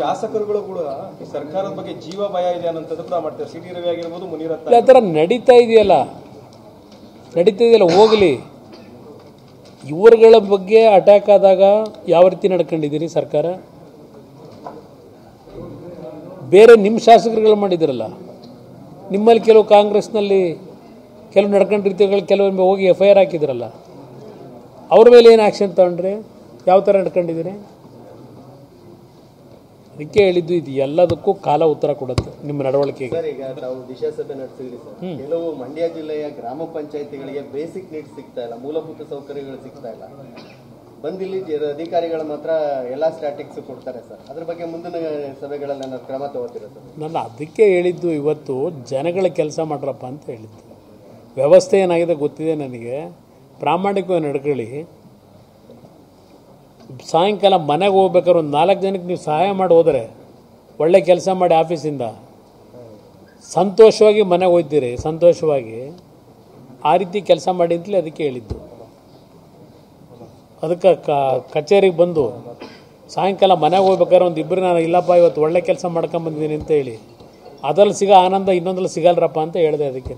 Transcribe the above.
ಶಾಸಕರುಗಳು ಕೂಡ ಸರ್ಕಾರದ ಬಗ್ಗೆ ಜೀವ ಭಯ ಇದೆ ಅನ್ನೋಂಥದ್ದು ಕೂಡ ಮಾಡ್ತಾರೆ. ಸಿ ಟಿ ರವಿ ಆಗಿರ್ಬೋದು, ಮುನಿರತ್ನ ಆ ಥರ ನಡೀತಾ ಇದೆಯಲ್ಲ ಹೋಗಲಿ. ಇವರುಗಳ ಬಗ್ಗೆ ಅಟ್ಯಾಕ್ ಆದಾಗ ಯಾವ ರೀತಿ ನಡ್ಕೊಂಡಿದ್ದೀರಿ ಸರ್ಕಾರ? ಬೇರೆ ನಿಮ್ಮ ಶಾಸಕರುಗಳು ಮಾಡಿದಿರಲ್ಲ, ನಿಮ್ಮಲ್ಲಿ ಕೆಲವು ಕಾಂಗ್ರೆಸ್ನಲ್ಲಿ ಕೆಲವು ನಡ್ಕೊಂಡ ರೀತಿಗಳು ಕೆಲವೊಮ್ಮೆ ಹೋಗಿ FIR ಹಾಕಿದ್ರಲ್ಲ, ಅವ್ರ ಮೇಲೆ ಏನು ಆ್ಯಕ್ಷನ್ ತಗೊಂಡ್ರಿ? ಯಾವ ಥರ ನಡ್ಕೊಂಡಿದ್ದೀರಿ? ಅದಕ್ಕೆ ಹೇಳಿದ್ದು, ಇದು ಎಲ್ಲದಕ್ಕೂ ಕಾಲ ಉತ್ತರ ಕೊಡುತ್ತೆ ನಿಮ್ಮ ನಡವಳಿಕೆಗೆ. ಸರ್, ಈಗ ತಾವು ದಿಶಾ ಸಭೆ ನಡೆಸಿದ್ರಿ ಸರ್. ಕೆಲವು ಮಂಡ್ಯ ಜಿಲ್ಲೆಯ ಗ್ರಾಮ ಪಂಚಾಯತಿಗಳಿಗೆ ಬೇಸಿಕ್ ನೀಡ್ಸ್ ಸಿಗ್ತಾ ಇಲ್ಲ, ಮೂಲಭೂತ ಸೌಕರ್ಯಗಳು ಸಿಗ್ತಾ ಇಲ್ಲ. ಬಂದಿಲ್ಲಿ ಅಧಿಕಾರಿಗಳು ಮಾತ್ರ ಎಲ್ಲಾ ಸ್ಟ್ಯಾಟಿಕ್ಸ್ ಕೊಡ್ತಾರೆ ಸರ್. ಅದ್ರ ಬಗ್ಗೆ ಮುಂದಿನ ಸಭೆಗಳಲ್ಲಿ ಏನಾದ್ರು ಕ್ರಮ ತಗೋತೀರಾ ಸರ್? ನಾನು ಅದಕ್ಕೆ ಹೇಳಿದ್ದು, ಇವತ್ತು ಜನಗಳ ಕೆಲಸ ಮಾಡ್ರಪ್ಪ ಅಂತ ಹೇಳಿದ್ದು. ವ್ಯವಸ್ಥೆ ಏನಾಗಿದೆ ಗೊತ್ತಿದೆ ನನಗೆ, ಪ್ರಾಮಾಣಿಕವಾಗಿ ನಡ್ಕೊಳ್ಳಿ. ಸಾಯಂಕಾಲ ಮನೆಗೆ ಹೋಗ್ಬೇಕಾದ್ರೆ ಒಂದು 4 ಜನಕ್ಕೆ ನೀವು ಸಹಾಯ ಮಾಡಿ ಹೋದರೆ, ಒಳ್ಳೆ ಕೆಲಸ ಮಾಡಿ ಆಫೀಸಿಂದ ಸಂತೋಷವಾಗಿ ಮನೆಗೆ ಹೋಗ್ತೀರಿ, ಸಂತೋಷವಾಗಿ. ಆ ರೀತಿ ಕೆಲಸ ಮಾಡಿ ಅಂತಲೇ ಅದಕ್ಕೆ ಹೇಳಿದ್ದು. ಅದಕ್ಕೆ ಕಚೇರಿಗೆ ಬಂದು ಸಾಯಂಕಾಲ ಮನೆಗೆ ಹೋಗ್ಬೇಕಾದ್ರೆ ಒಂದು ಇಬ್ಬರು, ನಾನು ಇಲ್ಲಪ್ಪ ಇವತ್ತು ಒಳ್ಳೆ ಕೆಲಸ ಮಾಡ್ಕೊಂಬಂದಿದ್ದೀನಿ ಅಂತ ಹೇಳಿ, ಅದರಲ್ಲಿ ಸಿಗೋ ಆನಂದ ಇನ್ನೊಂದ್ರಲ್ಲಿ ಸಿಗಲ್ರಪ್ಪ ಅಂತ ಹೇಳಿದೆ ಅದಕ್ಕೆ.